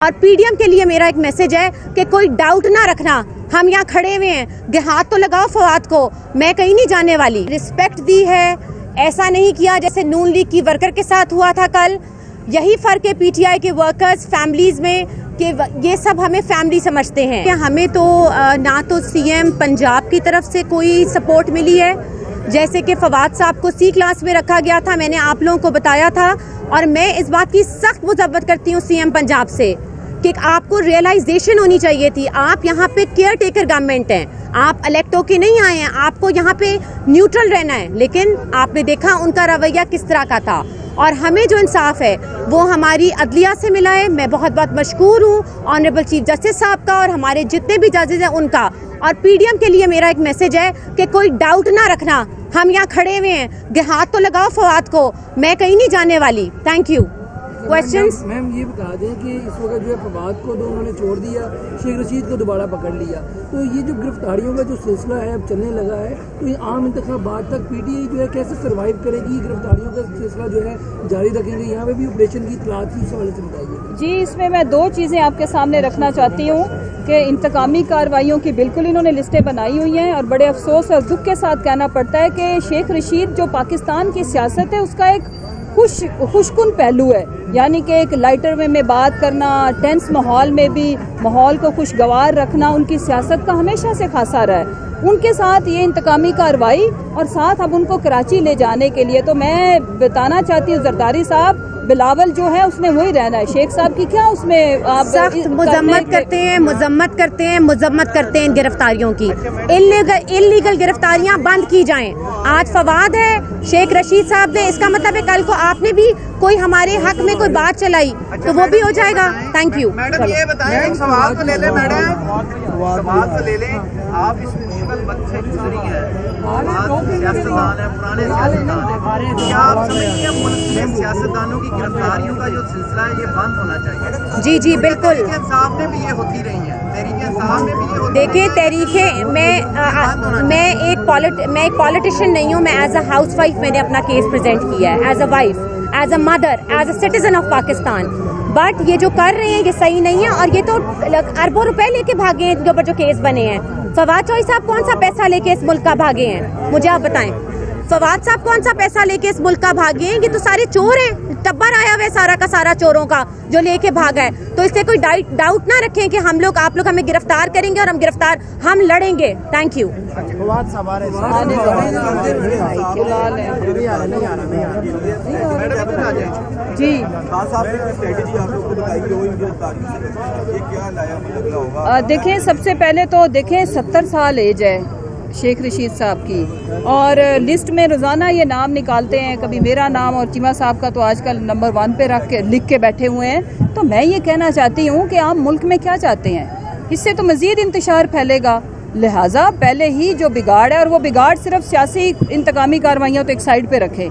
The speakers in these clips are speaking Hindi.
और पीडीएम के लिए मेरा एक मैसेज है कि कोई डाउट ना रखना, हम यहाँ खड़े हुए हैं, हाथ तो लगाओ फवाद को, मैं कहीं नहीं जाने वाली। रिस्पेक्ट दी है, ऐसा नहीं किया जैसे नून लीग की वर्कर के साथ हुआ था कल। यही फर्क है पीटीआई के वर्कर्स फैमिलीज में कि ये सब हमें फैमिली समझते हैं। हमें तो ना तो सीएम पंजाब की तरफ से कोई सपोर्ट मिली है, जैसे कि फवाद साहब को सी क्लास में रखा गया था, मैंने आप लोगों को बताया था। और मैं इस बात की सख्त मुज़ब्बत करती हूँ सीएम पंजाब से कि आपको रियलाइजेशन होनी चाहिए थी। आप यहाँ पे केयर टेकर गवर्नमेंट हैं, आप इलेक्ट होके नहीं आए हैं, आपको यहाँ पे न्यूट्रल रहना है। लेकिन आपने देखा उनका रवैया किस तरह का था। और हमें जो इंसाफ है वो हमारी अदलिया से मिला है। मैं बहुत बहुत मशकूर हूँ ऑनरेबल चीफ जस्टिस साहब का और हमारे जितने भी जजेज हैं उनका। और पीडीएम के लिए मेरा एक मैसेज है कि कोई डाउट ना रखना, हम यहाँ खड़े हुए हैं, हाथ तो लगाओ फवाद को, मैं कहीं नहीं जाने वाली। Thank you. क्वेश्चंस? मैम ये बता दें कि इस वक्त जो है फवाद को तो उन्होंने छोड़ दिया, शेख रशीद को दोबारा पकड़ लिया, तो ये जो गिरफ्तारियों का जो सिलसिला है अब चलने लगा है, तो ये आम इंतखाबात तक पीटीआई जो है कैसे सर्वाइव करेगी? गिरफ्तारियों का सिलसिला जो है जारी रखेंगे? यहाँ पे भी ऑपरेशन की इत्तला थी, इस हवाले से बताइए। जी, इसमें मैं दो चीज़ें आपके सामने रखना चाहती हूँ कि इंतकामी कार्रवाइयों की बिल्कुल इन्होंने लिस्टें बनाई हुई हैं। और बड़े अफसोस और दुख के साथ कहना पड़ता है कि शेख रशीद जो पाकिस्तान की सियासत है उसका एक खुशकुन पहलू है, यानी कि एक लाइटर वे में बात करना, टेंस माहौल में भी माहौल को खुशगवार रखना उनकी सियासत का हमेशा से खासा रहा है। उनके साथ ये इंतकामी कार्रवाई और साथ अब उनको कराची ले जाने के लिए, तो मैं बताना चाहती हूँ जरदारी साहब, बिलावल जो है उसने वही रहना है। शेख साहब की क्या उसमें आप सख्त मजम्मत करते हैं, मजम्मत करते हैं इन गिरफ्तारियों की। इल्लीगल गिरफ्तारियां बंद की जाएं। आज फवाद है, शेख रशीद साहब ने, इसका मतलब है कल को आपने भी कोई हमारे हक में कोई बात चलाई तो वो भी हो जाएगा। Thank you. मैडम ये बताएं, सवाल तो ले लें मैडम, सवाल तो ले लें। आप इस मुश्किल वक्त से गुजरी है, सियासतदान है, पुराने सियासतदान है, क्या आप समझती हैं मुल्क में सियासतदानों की गिरफ्तारियों का जो सिलसिला है ये बंद होना चाहिए? जी जी बिल्कुल। तहरीक इंसाफ में भी ये होती रही है, तहरीक इंसाफ में भी ये होती। देखिए मैं एक पॉलिटिशियन नहीं हूँ, मैं एज अ हाउस वाइफ मैंने अपना केस प्रेजेंट किया है, as a wife, as a mother, as a citizen of Pakistan. But ये जो कर रहे हैं ये सही नहीं है। और ये तो अरबों रुपए लेके भागे हैं इनके ऊपर जो केस बने हैं। फवाद चौधरी साहब कौन सा पैसा लेके इस मुल्क का भागे हैं, मुझे आप बताएं। फवाद साहब कौन सा पैसा लेके इस मुल्क का भागे हैं? ये तो सारे चोर हैं, टब्बर आया हुआ है सारा का सारा चोरों का जो लेके भागा है। तो इससे कोई डाउट ना रखें कि हम लोग, आप लोग हमें गिरफ्तार करेंगे और हम लड़ेंगे। Thank you. जी देखें, सबसे पहले तो देखें 70 साल एज है शेख रशीद साहब की, और लिस्ट में रोज़ाना ये नाम निकालते हैं, कभी मेरा नाम और चीमा साहब का तो आजकल नंबर 1 पे लिख के बैठे हुए हैं। तो मैं ये कहना चाहती हूँ कि आप मुल्क में क्या चाहते हैं, इससे तो मज़ीद इंतशार फैलेगा। लिहाजा पहले ही जो बिगाड़ है, और वो बिगाड़ सिर्फ सियासी इंतकामी कार्रवाइयों तो एक साइड पे रखें।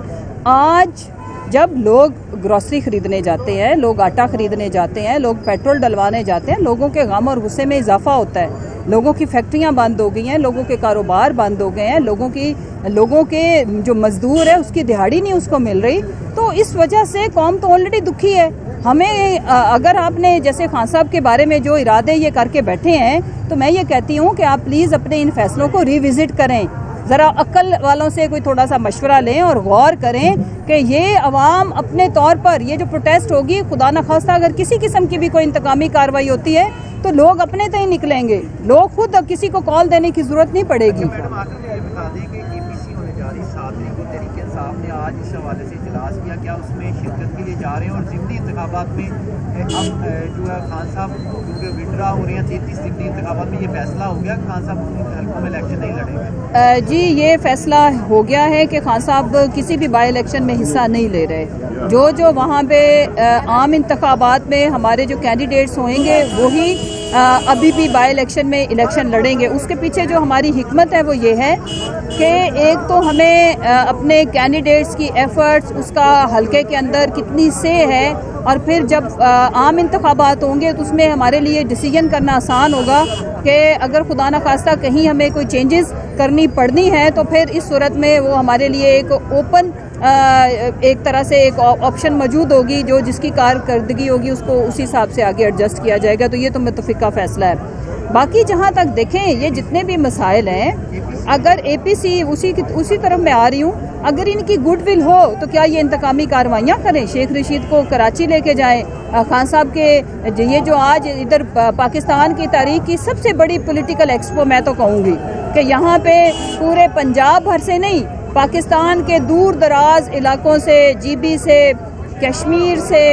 आज जब लोग ग्रॉसरी खरीदने जाते हैं, लोग आटा खरीदने जाते हैं, लोग पेट्रोल डलवाने जाते हैं, लोगों के गम और गुस्से में इजाफा होता है। लोगों की फैक्ट्रियां बंद हो गई हैं, लोगों के कारोबार बंद हो गए हैं, लोगों के जो मजदूर है उसकी दिहाड़ी नहीं उसको मिल रही। तो इस वजह से कौम तो ऑलरेडी दुखी है। हमें अगर आपने जैसे खान साहब के बारे में जो इरादे ये करके बैठे हैं, तो मैं ये कहती हूँ कि आप प्लीज़ अपने इन फैसलों को रिविज़िट करें, ज़रा अक्ल वालों से कोई थोड़ा सा मशवरा लें और गौर करें कि ये अवाम अपने तौर पर ये जो प्रोटेस्ट होगी, खुदा न खास्ता अगर किसी किस्म की भी कोई इंतकामी कार्रवाई होती है तो लोग अपने तय निकलेंगे, लोग खुद, अब किसी को कॉल देने की जरूरत नहीं पड़ेगी। मैडम आखिर ये बता दें कि केपीसी होने जा रही 7 तारीख को, तहरीक इंसाफ ने आज इस हवाले से इजलास किया, क्या उसमें शिरकत के लिए जा रहे हैं? और ज़िमनी इंतखाबात में अब जो है खान साहब क्योंकि विड्रा हो रहे हैं 33 ज़िमनी इंतखाबात में, ये फैसला हो गया खान साहब हल्कों में इलेक्शन नहीं लड़ेंगे? जी, ये फैसला हो गया है कि खान साहब किसी भी बाई इलेक्शन में हिस्सा नहीं ले रहे। जो वहाँ पे आम इंतखाबात में हमारे जो कैंडिडेट्स होंगे वही अभी भी बाई इलेक्शन में इलेक्शन लड़ेंगे। उसके पीछे जो हमारी हिकमत है वो ये है कि एक तो हमें अपने कैंडिडेट्स की एफर्ट्स, उसका हलके के अंदर कितनी से है, और फिर जब आम इंतखाबात होंगे तो उसमें हमारे लिए डिसीजन करना आसान होगा कि अगर खुदा न खास्ता कहीं हमें कोई चेंजेस करनी पड़नी है तो फिर इस सूरत में वो हमारे लिए एक ओपन एक तरह से एक ऑप्शन मौजूद होगी, जो जिसकी कारकर्दगी होगी उसको उसी हिसाब से आगे एडजस्ट किया जाएगा। तो ये तो मुतफ़िका फ़ैसला है। बाकी जहाँ तक देखें ये जितने भी मसाइल हैं, अगर APC उसी तरफ मैं आ रही हूँ, अगर इनकी गुडविल हो तो क्या ये इंतकामी कार्रवाइयाँ करें, शेख रशीद को कराची लेके जाएं, खान साहब के ये जो आज इधर पाकिस्तान की तारीख की सबसे बड़ी पॉलिटिकल एक्सपो मैं तो कहूँगी कि यहाँ पे पूरे पंजाब भर से नहीं, पाकिस्तान के दूर दराज इलाकों से, GB से, कश्मीर से,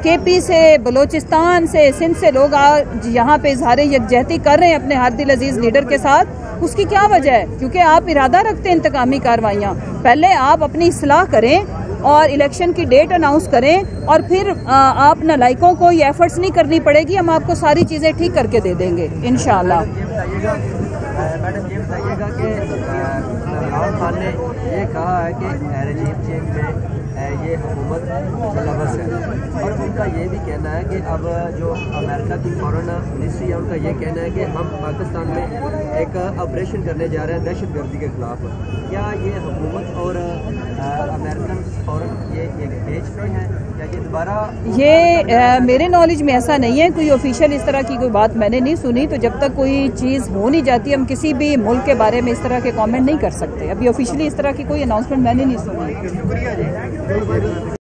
KP से, बलूचिस्तान से, सिंध से लोग आज यहाँ पे इजहार यकजहती कर रहे हैं अपने हर दिल अजीज़ लीडर के साथ। उसकी क्या वजह है? क्योंकि आप इरादा रखते हैं इंतकामी कार्रवाइयाँ। पहले आप अपनी इस्लाह करें और इलेक्शन की डेट अनाउंस करें और फिर आप नालायकों को ये एफर्ट्स नहीं करनी पड़ेगी, हम आपको सारी चीज़ें ठीक करके दे देंगे इंशाअल्लाह। मैडम ये बताइएगा कि इमरान खान ने ये कहा है कि रजीम चेंज में ये हुकूमत मुलव्वस है, और उनका ये भी कहना है कि अब जो अमेरिका की फॉरेन मिनिस्ट्री है उनका ये कहना है कि हम पाकिस्तान में एक ऑपरेशन करने जा रहे हैं दहशतगर्दी के खिलाफ। क्या ये हुकूमत और अमेरिकन फॉरेन ये एक पेज पे है या ये दोबारा? ये मेरे नॉलेज में ऐसा नहीं है, कोई ऑफिशियल इस तरह की कोई बात मैंने नहीं सुनी। तो जब तक कोई चीज़ हो नहीं जाती हम किसी भी मुल्क के बारे में इस तरह के कमेंट नहीं कर सकते। अभी ऑफिशियली इस तरह की कोई अनाउंसमेंट मैंने नहीं सुनी।